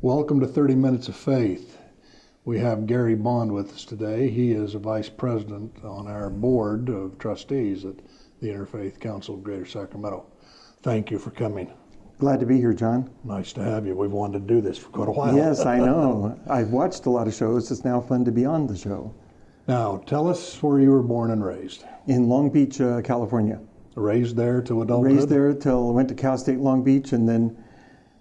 Welcome to 30 Minutes of Faith. We have Gary Bond with us today. He is a vice president on our board of trustees at the Interfaith Council of Greater Sacramento. Thank you for coming. Glad to be here, John. Nice to have you. We've wanted to do this for quite a while. Yes, I know. I've watched a lot of shows. It's now fun to be on the show. Now, tell us where you were born and raised. In Long Beach, California. Raised there to adulthood? Raised there till I went to Cal State Long Beach and then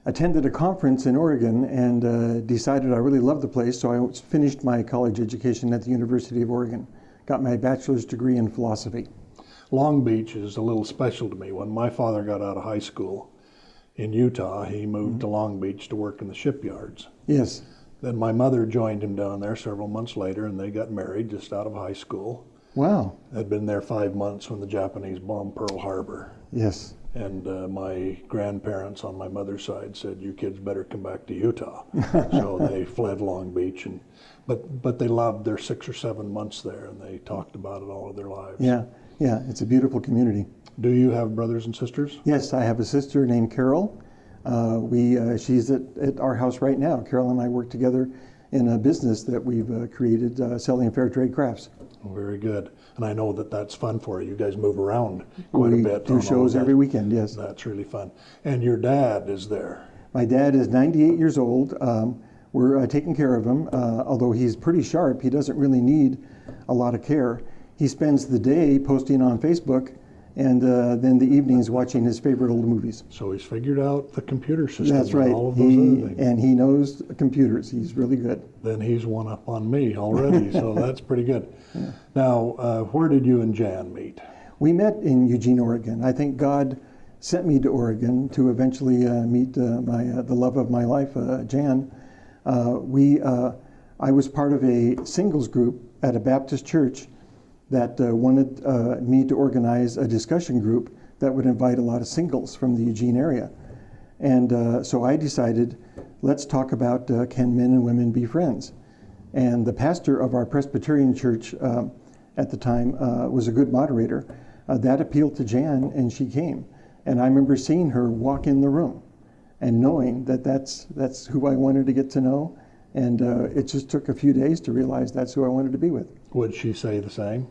attended a conference in Oregon and decided I really loved the place, so I finished my college education at the University of Oregon. Got my bachelor's degree in philosophy. Long Beach is a little special to me. When my father got out of high school in Utah, he moved to Long Beach to work in the shipyards. Yes. Then my mother joined him down there several months later, and they got married just out of high school. Wow. I'd been there 5 months when the Japanese bombed Pearl Harbor. Yes. And my grandparents on my mother's side said, "You kids better come back to Utah." So they fled Long Beach, but they loved their 6 or 7 months there, and they talked about it all of their lives. Yeah, it's a beautiful community. Do you have brothers and sisters? Yes, I have a sister named Carol. She's at our house right now. Carol and I work together in a business that we've created selling fair trade crafts. Very good. And I know that that's fun for you. You guys move around quite a bit. We do shows every weekend, yes. That's really fun. And your dad is there. My dad is 98 years old. We're taking care of him. Although he's pretty sharp, he doesn't really need a lot of care. He spends the day posting on Facebook and then the evenings watching his favorite old movies. So he's figured out the computer system. That's right. And all of those other things. And he knows computers. He's really good. Then he's one up on me already, so that's pretty good. Yeah. Now, where did you and Jan meet? We met in Eugene, Oregon. I think God sent me to Oregon to eventually meet the love of my life, Jan. I was part of a singles group at a Baptist church that wanted me to organize a discussion group that would invite a lot of singles from the Eugene area. And so I decided, let's talk about can men and women be friends? And the pastor of our Presbyterian church at the time was a good moderator. That appealed to Jan, and she came. And I remember seeing her walk in the room and knowing that that's who I wanted to get to know. And it just took a few days to realize that's who I wanted to be with. Would she say the same?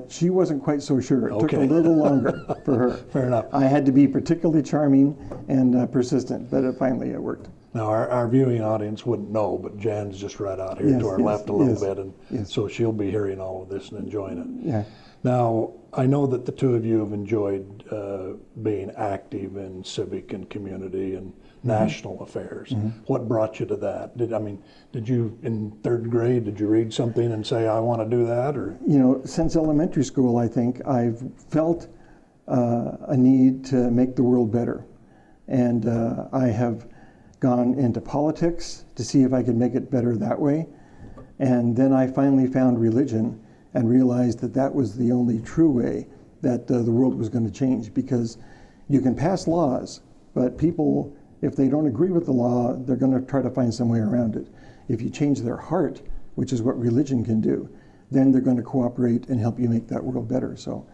She wasn't quite so sure. It took Okay. a little longer for her. Fair enough. I had to be particularly charming and persistent, but finally it worked. Now, our viewing audience wouldn't know, but Jan's just right out here to our left a little bit, and so she'll be hearing all of this and enjoying it. Yeah. Now, I know that the two of you have enjoyed being active in civic and community and national affairs. What brought you to that? Did you in third grade, did you read something and say, I want to do that? Or Since elementary school, I think I've felt a need to make the world better. And I have gone into politics to see if I could make it better that way. And then I finally found religion and realized that that was the only true way that the world was going to change, because you can pass laws, but people, if they don't agree with the law, they're going to try to find some way around it. If you change their heart, which is what religion can do, then they're going to cooperate and help you make that world better. So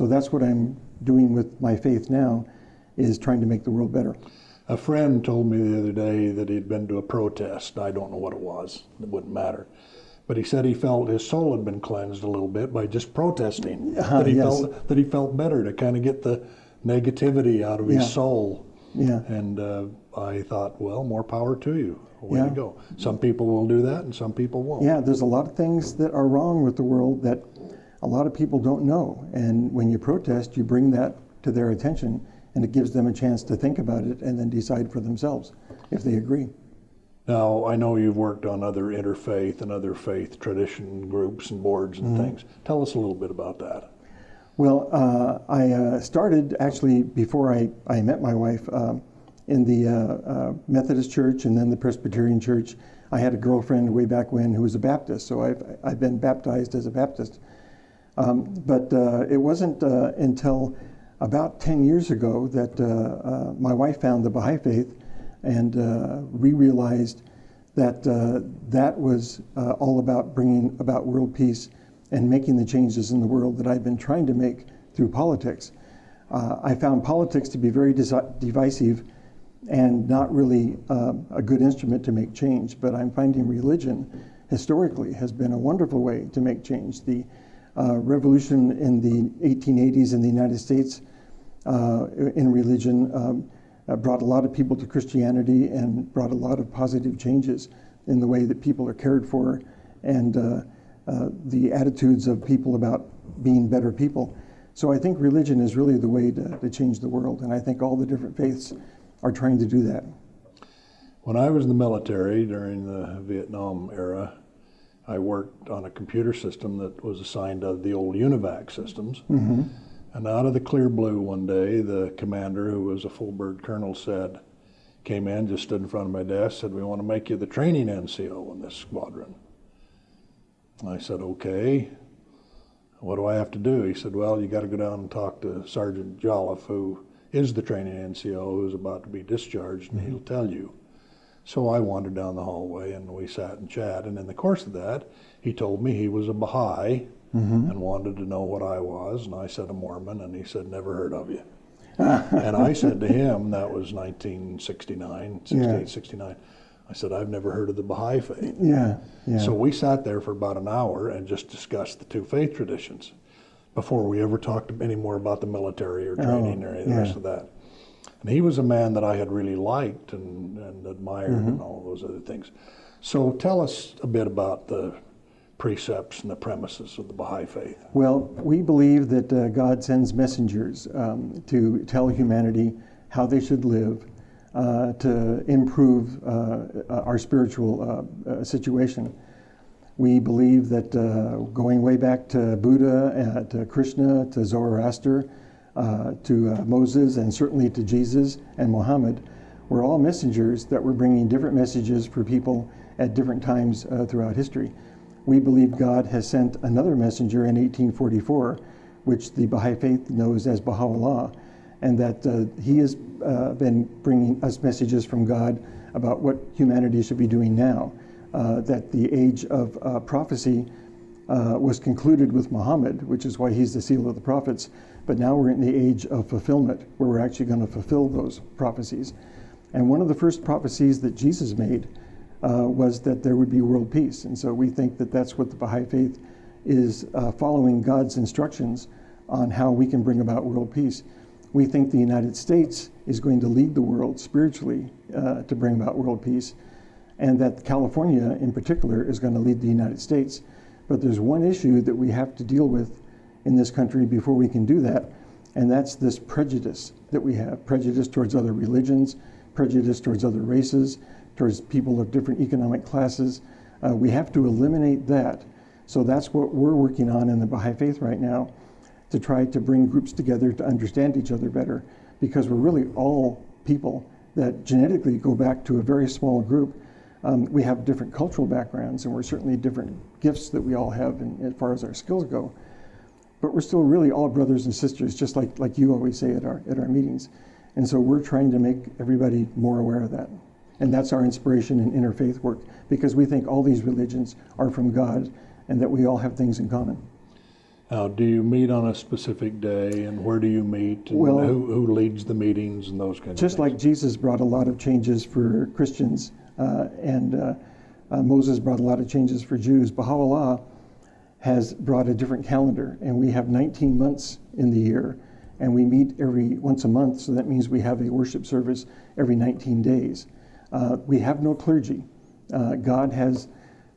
that's what I'm doing with my faith now, is trying to make the world better. a friend told me the other day that he'd been to a protest. I don't know what it was. It wouldn't matter. But he said he felt his soul had been cleansed a little bit by just protesting. That he felt better to kind of get the negativity out of his soul. Yeah. And I thought, well, more power to you. Way to go. Some people will do that and some people won't. Yeah, there's a lot of things that are wrong with the world that a lot of people don't know. And when you protest, you bring that to their attention, and it gives them a chance to think about it and then decide for themselves if they agree. Now, I know you've worked on other interfaith and other faith tradition groups and boards and things. Tell us a little bit about that. Well, I started actually before I met my wife in the Methodist church and then the Presbyterian church. I had a girlfriend way back when who was a Baptist, so I've been baptized as a Baptist. But it wasn't until about 10 years ago that my wife found the Bahá'í faith, and we realized that that was all about bringing about world peace and making the changes in the world that I've been trying to make through politics. I found politics to be very divisive and not really a good instrument to make change. But I'm finding religion historically has been a wonderful way to make change. The revolution in the 1880s in the United States in religion brought a lot of people to Christianity and brought a lot of positive changes in the way that people are cared for and the attitudes of people about being better people. So I think religion is really the way to change the world, and I think all the different faiths are trying to do that. When I was in the military during the Vietnam era, I worked on a computer system that was assigned to the old UNIVAC systems. Mm-hmm. And out of the clear blue one day, the commander, who was a full bird colonel, came in, just stood in front of my desk, said, "We want to make you the training NCO in this squadron." I said, "Okay. What do I have to do?" He said, "Well, you got to go down and talk to Sergeant Jolliffe, who is the training NCO, who's about to be discharged, and he'll tell you." So I wandered down the hallway, and we sat and chatted. And in the course of that, he told me he was a Bahá'í and wanted to know what I was. And I said, "A Mormon." And he said, "Never heard of you." And I said to him, that was 1969, 69. I said, "I've never heard of the Baha'i faith." Yeah. So we sat there for about an hour and just discussed the two faith traditions before we ever talked any more about the military or training or any of the rest of that. And he was a man that I had really liked and admired and all those other things. So tell us a bit about the precepts and the premises of the Baha'i faith. Well, we believe that God sends messengers to tell humanity how they should live to improve our spiritual situation. We believe that going way back to Buddha, to Krishna, to Zoroaster, to Moses, and certainly to Jesus and Muhammad, were all messengers that were bringing different messages for people at different times throughout history. We believe God has sent another messenger in 1844, which the Baha'i faith knows as Baha'u'llah, and that he has been bringing us messages from God about what humanity should be doing now, that the age of prophecy was concluded with Muhammad, which is why he's the seal of the prophets, but now we're in the age of fulfillment, where we're actually going to fulfill those prophecies. And one of the first prophecies that Jesus made was that there would be world peace. And so we think that that's what the Baha'i faith is, following God's instructions on how we can bring about world peace. We think the United States is going to lead the world spiritually to bring about world peace, and that California in particular is going to lead the United States. But there's one issue that we have to deal with in this country before we can do that, and that's this prejudice that we have, prejudice towards other religions, prejudice towards other races, towards people of different economic classes. We have to eliminate that. So that's what we're working on in the Baha'i faith right now, to try to bring groups together to understand each other better, because we're really all people that genetically go back to a very small group. We have different cultural backgrounds, and we're certainly different gifts that we all have as far as our skills go. But we're still really all brothers and sisters, just like you always say at our meetings. And so we're trying to make everybody more aware of that. And that's our inspiration in interfaith work, because we think all these religions are from God and that we all have things in common. Now, do you meet on a specific day, and where do you meet, and Well, who leads the meetings and those kinds of things? Just like Jesus brought a lot of changes for Christians and Moses brought a lot of changes for Jews, Baha'u'llah has brought a different calendar, and we have 19 months in the year, and we meet once a month, so that means we have a worship service every 19 days. We have no clergy. God has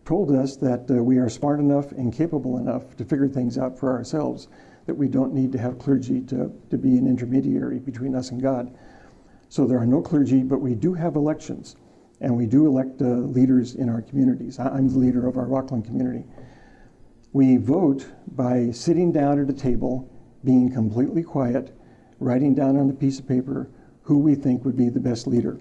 told us that we are smart enough and capable enough to figure things out for ourselves, that we don't need to have clergy to be an intermediary between us and God. So there are no clergy, but we do have elections, and we do elect leaders in our communities. I'm the leader of our Rockland community. We vote by sitting down at a table, being completely quiet, writing down on a piece of paper who we think would be the best leader.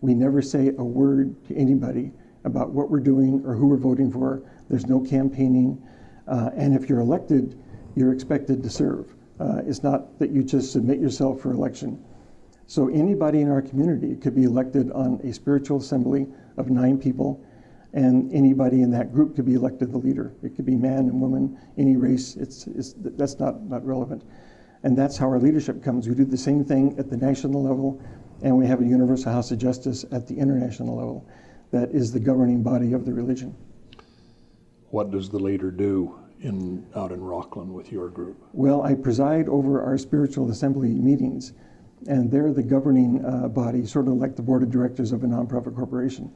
We never say a word to anybody about what we're doing or who we're voting for. There's no campaigning. And if you're elected, you're expected to serve. It's not that you just submit yourself for election. So anybody in our community could be elected on a spiritual assembly of 9 people, and anybody in that group could be elected the leader. It could be man and woman, any race. That's not relevant. And that's how our leadership comes. We do the same thing at the national level And we have a Universal House of Justice at the international level that is the governing body of the religion. What does the leader do out in Rockland with your group? Well, I preside over our spiritual assembly meetings, and they're the governing body, sort of like the board of directors of a nonprofit corporation.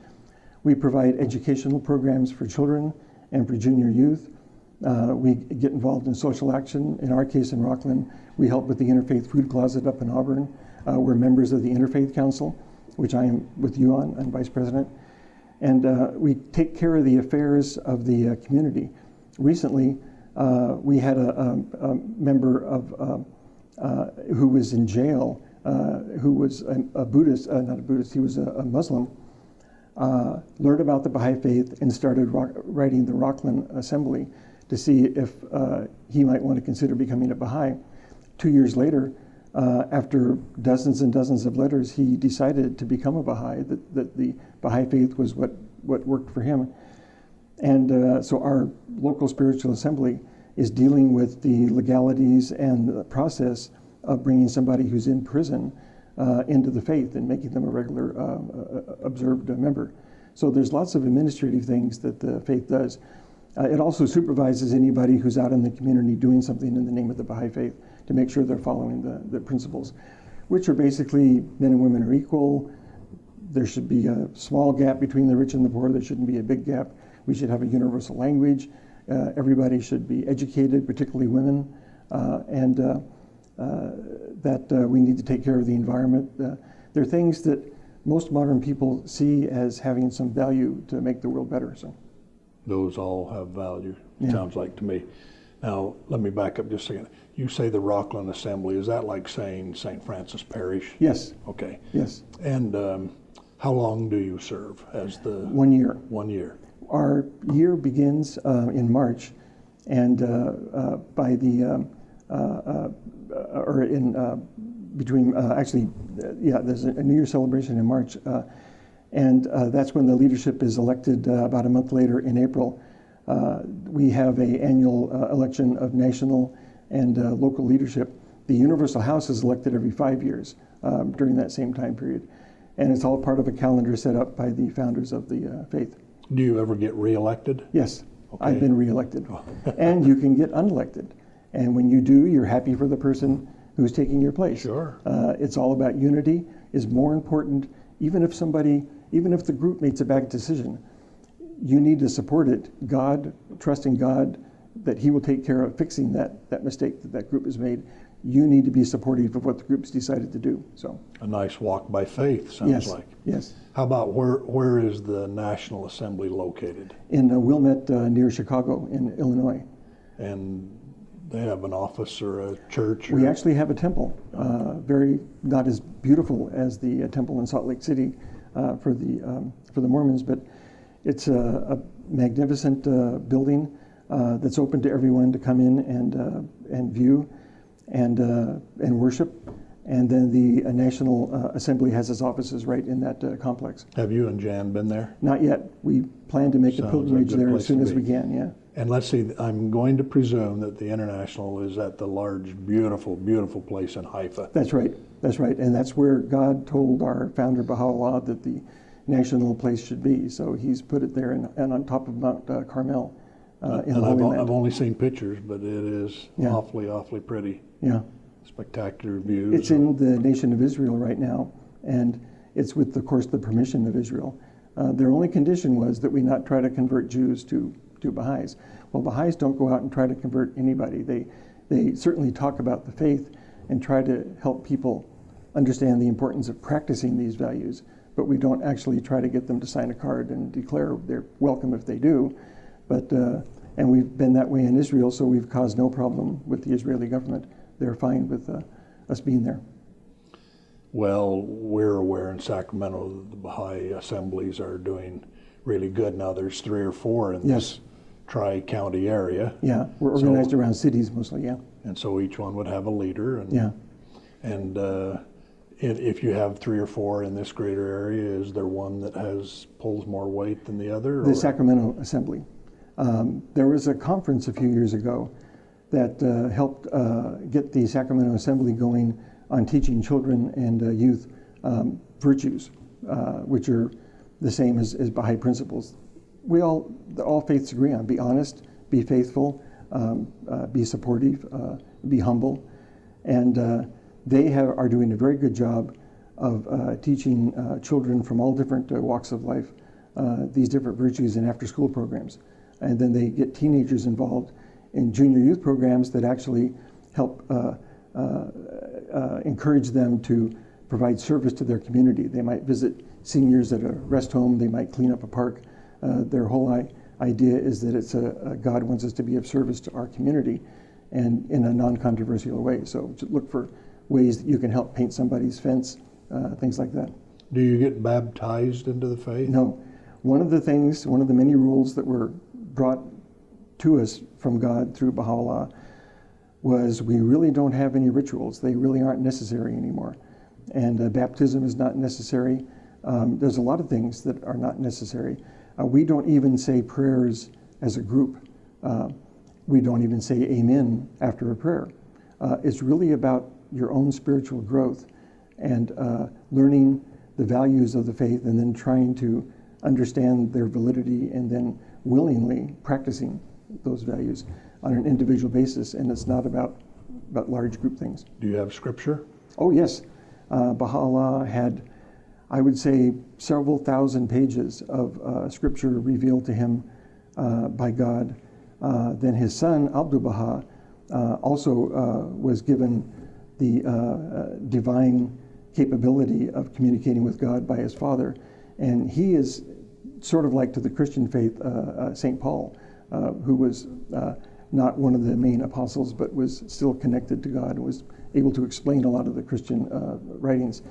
We provide educational programs for children and for junior youth. We get involved in social action. In our case in Rockland, we help with the Interfaith Food Closet up in Auburn. We're members of the Interfaith Council, which I am with you on. I'm vice president. And we take care of the affairs of the community. Recently, we had a member of who was in jail, who was a Buddhist, not a Buddhist, he was a Muslim, learned about the Baha'i faith and started writing the Rockland Assembly to see if he might want to consider becoming a Baha'i. 2 years later, after dozens and dozens of letters, he decided to become a Baha'i, that the Baha'i faith was what worked for him. And so our local spiritual assembly is dealing with the legalities and the process of bringing somebody who's in prison into the faith and making them a regular observed member. So there's lots of administrative things that the faith does. It also supervises anybody who's out in the community doing something in the name of the Baha'i faith to make sure they're following the principles, which are basically men and women are equal. There should be a small gap between the rich and the poor. There shouldn't be a big gap. We should have a universal language. Everybody should be educated, particularly women, and that we need to take care of the environment. There are things that most modern people see as having some value to make the world better. So those all have value, Yeah. sounds like to me. Now, let me back up just a second. You say the Rockland Assembly. Is that like saying St. Francis Parish? Yes, Okay. yes, And how long do you serve as the 1 year. 1 year? Our year begins in March, and by the or in between there's a New Year celebration in March, and that's when the leadership is elected. About a month later, in April, we have an annual election of national and local leadership. The Universal House is elected every 5 years during that same time period, and it's all part of a calendar set up by the founders of the faith. Do you ever get reelected? Yes, Okay. I've been reelected. And you can get unelected. And when you do, you're happy for the person who's taking your place. Sure. It's all about unity is more important. Even if the group makes a bad decision, you need to support it. God, trusting God that he will take care of fixing that mistake that group has made. You need to be supportive of what the group's decided to do. So A nice walk by faith, sounds yes, like. yes. How about where is the National Assembly located? In Wilmette, near Chicago, in Illinois. And they have an office or a church? We actually have a temple, very not as beautiful as the temple in Salt Lake City for the Mormons, but it's a magnificent building that's open to everyone to come in and view and worship. And then the National Assembly has its offices right in that complex. Have you and Jan been there? Not yet. We plan to make Sounds a like pilgrimage a good there place as soon to as be. we can. Yeah. And let's see, I'm going to presume that the International is at the large, beautiful, beautiful place in Haifa. That's right. That's right. And that's where God told our founder Baha'u'llah that the national place should be. So he's put it there and on top of Mount Carmel in the And Holy I've Land. only seen pictures, but it is Yeah. awfully, awfully pretty. Yeah. Spectacular views. It's in the nation of Israel right now, and it's with, of course, the permission of Israel. Their only condition was that we not try to convert Jews to Baha'is. Well, Baha'is don't go out and try to convert anybody. They certainly talk about the faith and try to help people understand the importance of practicing these values, but we don't actually try to get them to sign a card and declare they're welcome if they do. But and we've been that way in Israel, so we've caused no problem with the Israeli government. They're fine with us being there. Well, we're aware in Sacramento that the Baha'i assemblies are doing really good. Now there's 3 or 4 in this tri-county area. Yeah, we're organized around cities mostly, yeah. And so each one would have a leader. And, Yeah. And if you have 3 or 4 in this greater area, is there one that pulls more weight than the other? The Sacramento Assembly. There was a conference a few years ago that helped get the Sacramento Assembly going on teaching children and youth virtues, which are the same as Baha'i principles. All faiths agree on: be honest, be faithful, be supportive, be humble, and they are doing a very good job of teaching children from all different walks of life these different virtues in after-school programs. And then they get teenagers involved in junior youth programs that actually help encourage them to provide service to their community. They might visit seniors at a rest home, they might clean up a park. Their whole idea is that it's God wants us to be of service to our community, and in a non-controversial way. So look for ways that you can help paint somebody's fence, things like that. Do you get baptized into the faith? No. One of the many rules that were brought to us from God through Baha'u'llah was we really don't have any rituals. They really aren't necessary anymore. And baptism is not necessary. There's a lot of things that are not necessary. We don't even say prayers as a group. We don't even say amen after a prayer. It's really about your own spiritual growth and learning the values of the faith, and then trying to understand their validity, and then willingly practicing those values on an individual basis. And it's not about large group things. Do you have scripture? Oh, yes. Baha'u'llah had, I would say, several thousand pages of scripture revealed to him by God. Then his son, Abdul Baha, also was given the divine capability of communicating with God by his father. And he is sort of like to the Christian faith, St. Paul, who was not one of the main apostles, but was still connected to God and was able to explain a lot of the Christian writings.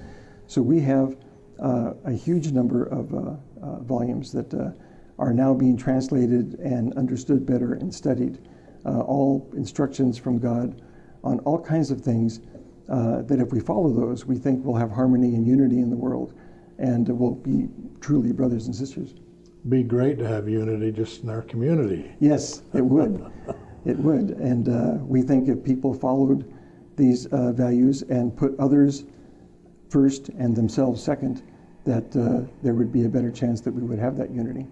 So we have a huge number of volumes that are now being translated and understood better and studied. All instructions from God on all kinds of things that if we follow those, we think we'll have harmony and unity in the world, and we'll be truly brothers and sisters. Be great to have unity just in our community. Yes, it would. It would. And we think if people followed these values and put others first and themselves second, that there would be a better chance that we would have that unity.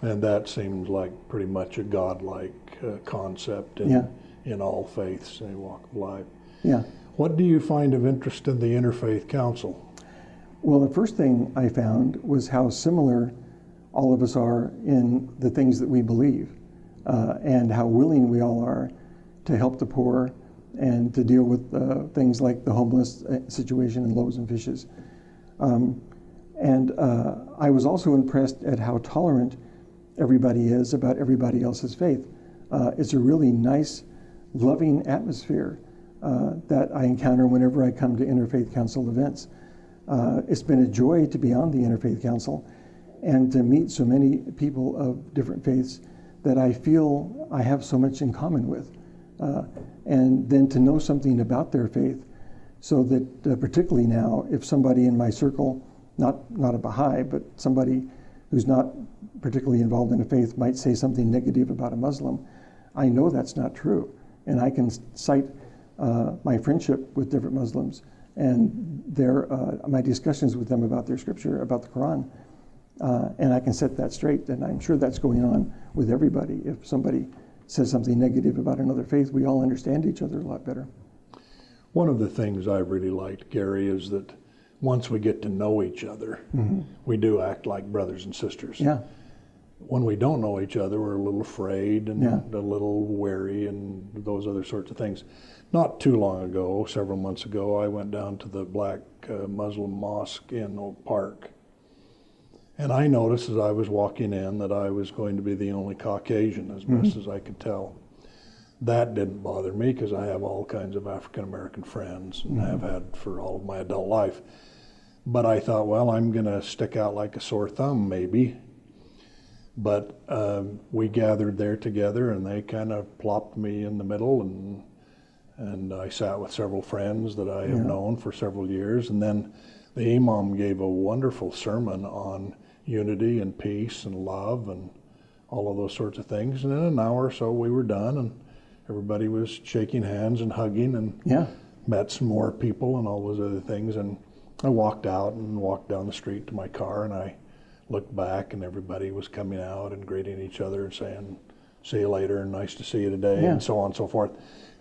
And that seems like pretty much a godlike concept in all faiths and walk of life. Yeah. What do you find of interest in the Interfaith Council? Well, the first thing I found was how similar all of us are in the things that we believe, and how willing we all are to help the poor and to deal with things like the homeless situation and loaves and fishes. And I was also impressed at how tolerant everybody is about everybody else's faith. It's a really nice, loving atmosphere that I encounter whenever I come to Interfaith Council events. It's been a joy to be on the Interfaith Council and to meet so many people of different faiths that I feel I have so much in common with. And then to know something about their faith, so that particularly now, if somebody in my circle, not a Baha'i, but somebody who's not particularly involved in a faith might say something negative about a Muslim, I know that's not true. And I can cite my friendship with different Muslims and my discussions with them about their scripture, about the Quran, and I can set that straight. And I'm sure that's going on with everybody. If somebody says something negative about another faith, we all understand each other a lot better. One of the things I really liked, Gary, is that once we get to know each other, we do act like brothers and sisters. Yeah. When we don't know each other, we're a little afraid and a little wary and those other sorts of things. Not too long ago, several months ago, I went down to the black Muslim mosque in Oak Park. And I noticed as I was walking in that I was going to be the only Caucasian, as best as I could tell. That didn't bother me because I have all kinds of African American friends and have had for all of my adult life. But I thought, well, I'm going to stick out like a sore thumb maybe. But we gathered there together and they kind of plopped me in the middle, and I sat with several friends that I have known for several years. And then the imam gave a wonderful sermon on unity and peace and love and all of those sorts of things. And in an hour or so we were done, and everybody was shaking hands and hugging, and met some more people and all those other things. And I walked out and walked down the street to my car, and I looked back, and everybody was coming out and greeting each other and saying, "See you later," and "Nice to see you today," and so on and so forth.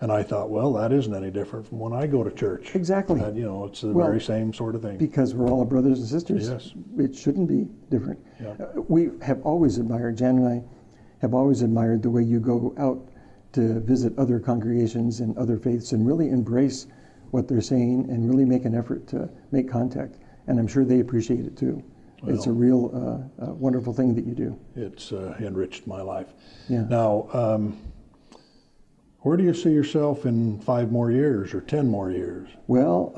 And I thought, well, that isn't any different from when I go to church. Exactly. You know, it's the very same sort of thing. Because we're all brothers and sisters. Yes. It shouldn't be different. Yeah. We have always admired, Jan and I have always admired the way you go out to visit other congregations and other faiths and really embrace what they're saying and really make an effort to make contact. And I'm sure they appreciate it too. Well, it's a real wonderful thing that you do. It's enriched my life. Yeah. Now, where do you see yourself in 5 more years or 10 more years? Well,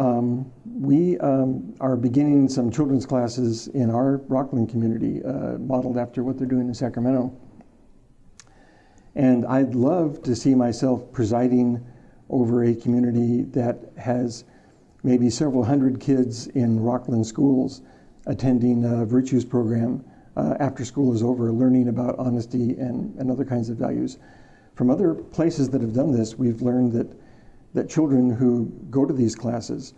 we are beginning some children's classes in our Rockland community, modeled after what they're doing in Sacramento. And I'd love to see myself presiding over a community that has maybe several hundred kids in Rockland schools attending a virtues program after school is over, learning about honesty and other kinds of values. From other places that have done this, we've learned that children who go to these classes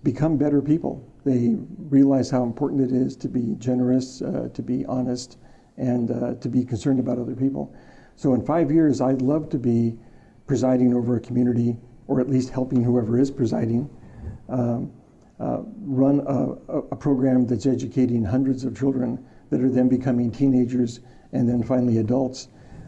become better people. They realize how important it is to be generous, to be honest, and to be concerned about other people. So in 5 years, I'd love to be presiding over a community, or at least helping whoever is presiding, run a program that's educating hundreds of children that are then becoming teenagers and then finally adults.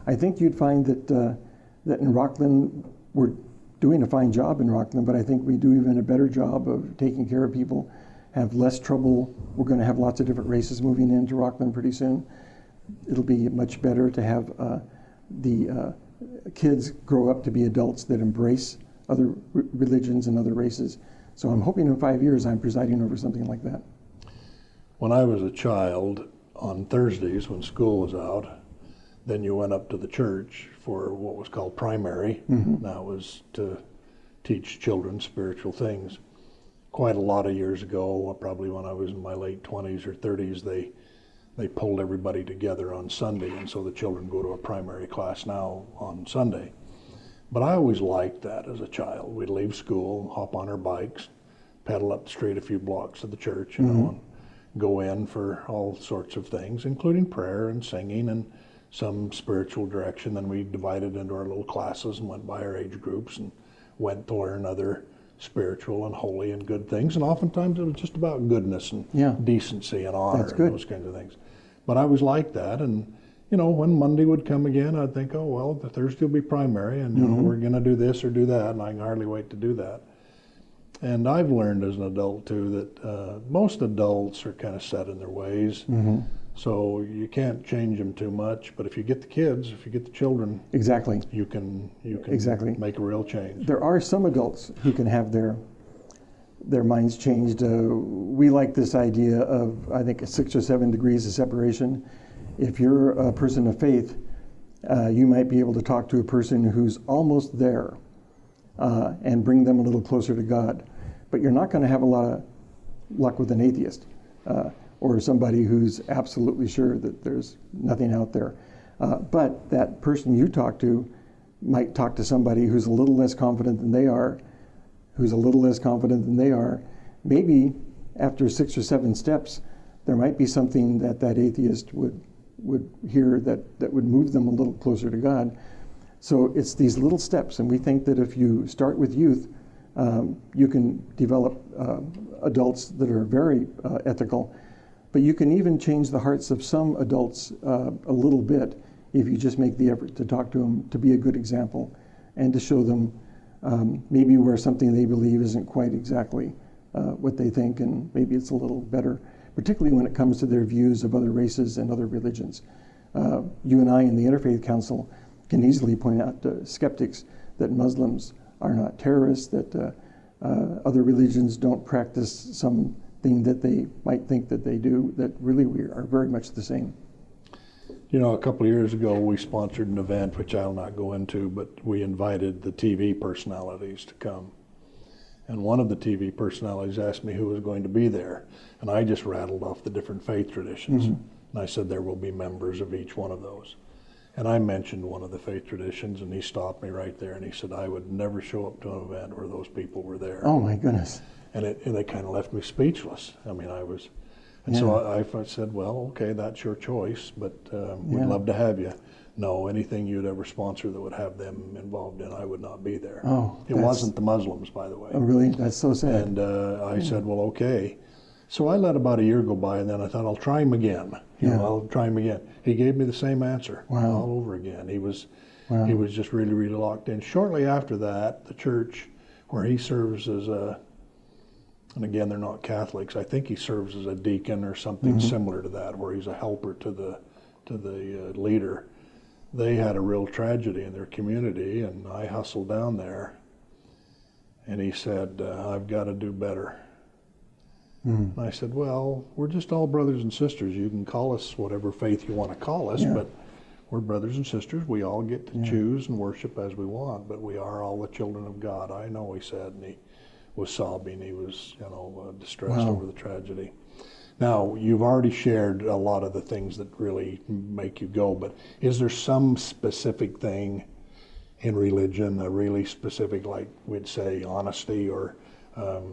I think you'd find that in Rockland, we're doing a fine job in Rockland, but I think we do even a better job of taking care of people, have less trouble. We're going to have lots of different races moving into Rockland pretty soon. It'll be much better to have the kids grow up to be adults that embrace other religions and other races. So I'm hoping in 5 years I'm presiding over something like that. When I was a child, on Thursdays when school was out, then you went up to the church for what was called primary. Mm-hmm. That was to teach children spiritual things. Quite a lot of years ago, probably when I was in my late 20s or 30s, they pulled everybody together on Sunday, and so the children go to a primary class now on Sunday. But I always liked that as a child. We'd leave school, hop on our bikes, pedal up the street a few blocks to the church, you mm-hmm. know, and go in for all sorts of things, including prayer and singing and some spiritual direction. Then we divided into our little classes and went by our age groups and went to learn other spiritual and holy and good things. And oftentimes it was just about goodness and decency and honor and those kinds of things. But I was like that. And, you know, when Monday would come again, I'd think, oh, well, the Thursday will be primary and, you know, we're going to do this or do that. And I can hardly wait to do that. And I've learned as an adult, too, that most adults are kind of set in their ways. Mm-hmm. So you can't change them too much. But if you get the kids, if you get the children, exactly, you can exactly make a real change. There are some adults who can have their minds changed. We like this idea of, I think, 6 or 7 degrees of separation. If you're a person of faith, you might be able to talk to a person who's almost there and bring them a little closer to God. But you're not going to have a lot of luck with an atheist or somebody who's absolutely sure that there's nothing out there. But that person you talk to might talk to somebody who's a little less confident than they are, Maybe after 6 or 7 steps, there might be something that atheist would hear that would move them a little closer to God. So it's these little steps, and we think that if you start with youth, you can develop adults that are very ethical, but you can even change the hearts of some adults a little bit if you just make the effort to talk to them, to be a good example, and to show them maybe where something they believe isn't quite exactly what they think, and maybe it's a little better, particularly when it comes to their views of other races and other religions. You and I in the Interfaith Council can easily point out to skeptics that Muslims are not terrorists, that other religions don't practice something that they might think that they do, that really we are very much the same. You know, a couple of years ago, we sponsored an event, which I'll not go into, but we invited the TV personalities to come. And one of the TV personalities asked me who was going to be there. And I just rattled off the different faith traditions. Mm-hmm. And I said there will be members of each one of those. And I mentioned one of the faith traditions, and he stopped me right there, and he said, I would never show up to an event where those people were there. Oh my goodness. And it kind of left me speechless. I mean, Yeah. so I said, well, okay, that's your choice, but we'd Yeah. love to have you. No, anything you'd ever sponsor that would have them involved in, I would not be there. Oh, it wasn't the Muslims, by the way. Oh, really? That's so sad. And I said, well, okay. So I let about a year go by, and then I thought, I'll try him again. I'll try him again. He gave me the same answer all over again. He was just really, really locked in. Shortly after that, the church where he serves as and again, they're not Catholics, I think he serves as a deacon or something similar to that, where he's a helper to the leader. They had a real tragedy in their community, and I hustled down there, and he said, I've got to do better. And I said, well, we're just all brothers and sisters. You can call us whatever faith you want to call us, but we're brothers and sisters. We all get to choose and worship as we want, but we are all the children of God. I know, he said, and he was sobbing. He was, distressed over the tragedy. Now, you've already shared a lot of the things that really make you go, but is there some specific thing in religion, a really specific, like we'd say, honesty or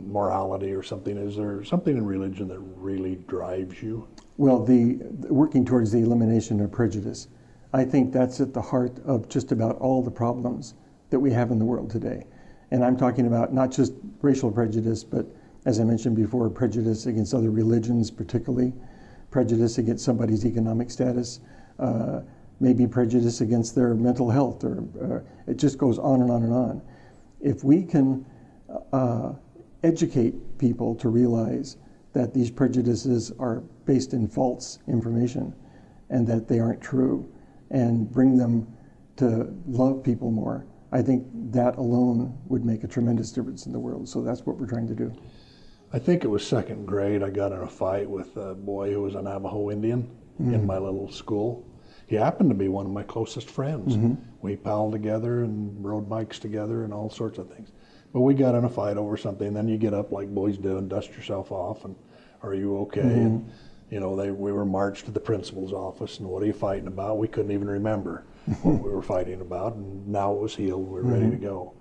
morality or something? Is there something in religion that really drives you? Well, the working towards the elimination of prejudice. I think that's at the heart of just about all the problems that we have in the world today. And I'm talking about not just racial prejudice, but as I mentioned before, prejudice against other religions, particularly prejudice against somebody's economic status, maybe prejudice against their mental health, or it just goes on and on and on. If we can educate people to realize that these prejudices are based in false information and that they aren't true, and bring them to love people more, I think that alone would make a tremendous difference in the world. So that's what we're trying to do. I think it was second grade, I got in a fight with a boy who was a Navajo Indian in my little school. He happened to be one of my closest friends. We palled together and rode bikes together and all sorts of things. But we got in a fight over something, and then you get up like boys do and dust yourself off and, are you okay? And we were marched to the principal's office, and what are you fighting about? We couldn't even remember what we were fighting about, and now it was healed, we were ready to go.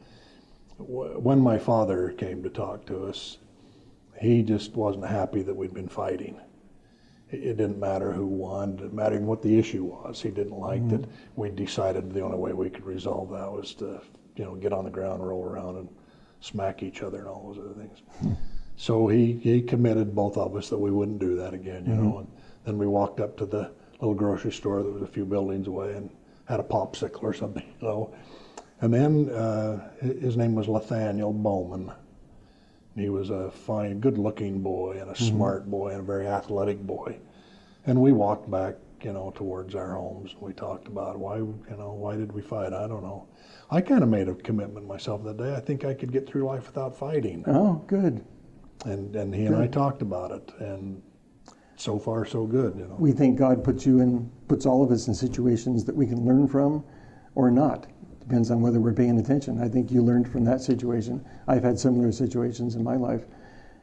When my father came to talk to us, he just wasn't happy that we'd been fighting. It didn't matter who won, it didn't matter what the issue was. He didn't like that we decided the only way we could resolve that was to, get on the ground, roll around, and smack each other and all those other things. So he committed, both of us, that we wouldn't do that again, and then we walked up to the little grocery store that was a few buildings away and had a popsicle or something, And then his name was Nathaniel Bowman. He was a fine, good-looking boy and a smart boy and a very athletic boy. And we walked back, towards our homes. We talked about why did we fight? I don't know. I kind of made a commitment myself that day. I think I could get through life without fighting. Oh, good. And he and I talked about it, and so far so good. We think God puts all of us in situations that we can learn from, or not. Depends on whether we're paying attention. I think you learned from that situation. I've had similar situations in my life,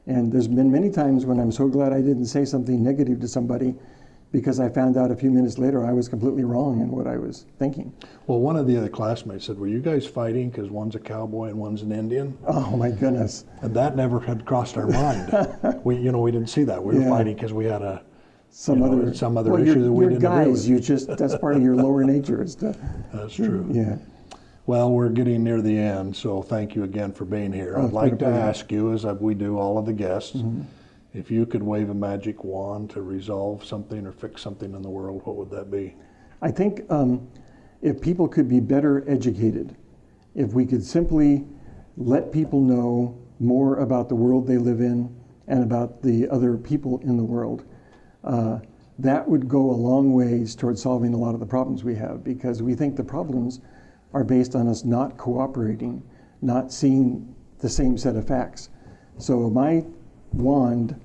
and there's been many times when I'm so glad I didn't say something negative to somebody, because I found out a few minutes later I was completely wrong in what I was thinking. Well, one of the other classmates said, were you guys fighting because one's a cowboy and one's an Indian? Oh my goodness. And that never had crossed our mind. We didn't see that. We were fighting because we had some other issue that we didn't agree with. That's part of your lower nature. That's true. Yeah. Well, we're getting near the end, so thank you again for being here. I'd like to ask you, as we do all of the guests, if you could wave a magic wand to resolve something or fix something in the world, what would that be? I think if people could be better educated, if we could simply let people know more about the world they live in and about the other people in the world, that would go a long ways towards solving a lot of the problems we have, because we think the problems are based on us not cooperating, not seeing the same set of facts. So my wand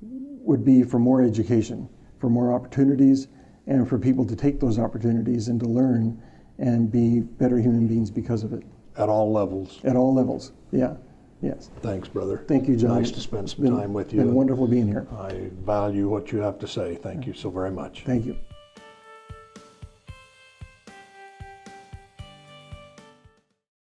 would be for more education, for more opportunities, and for people to take those opportunities and to learn and be better human beings because of it. At all levels. At all levels, yeah, yes. Thanks, brother. Thank you, John. Nice to spend some time with you. It's been wonderful being here. I value what you have to say. Thank you so very much. Thank you.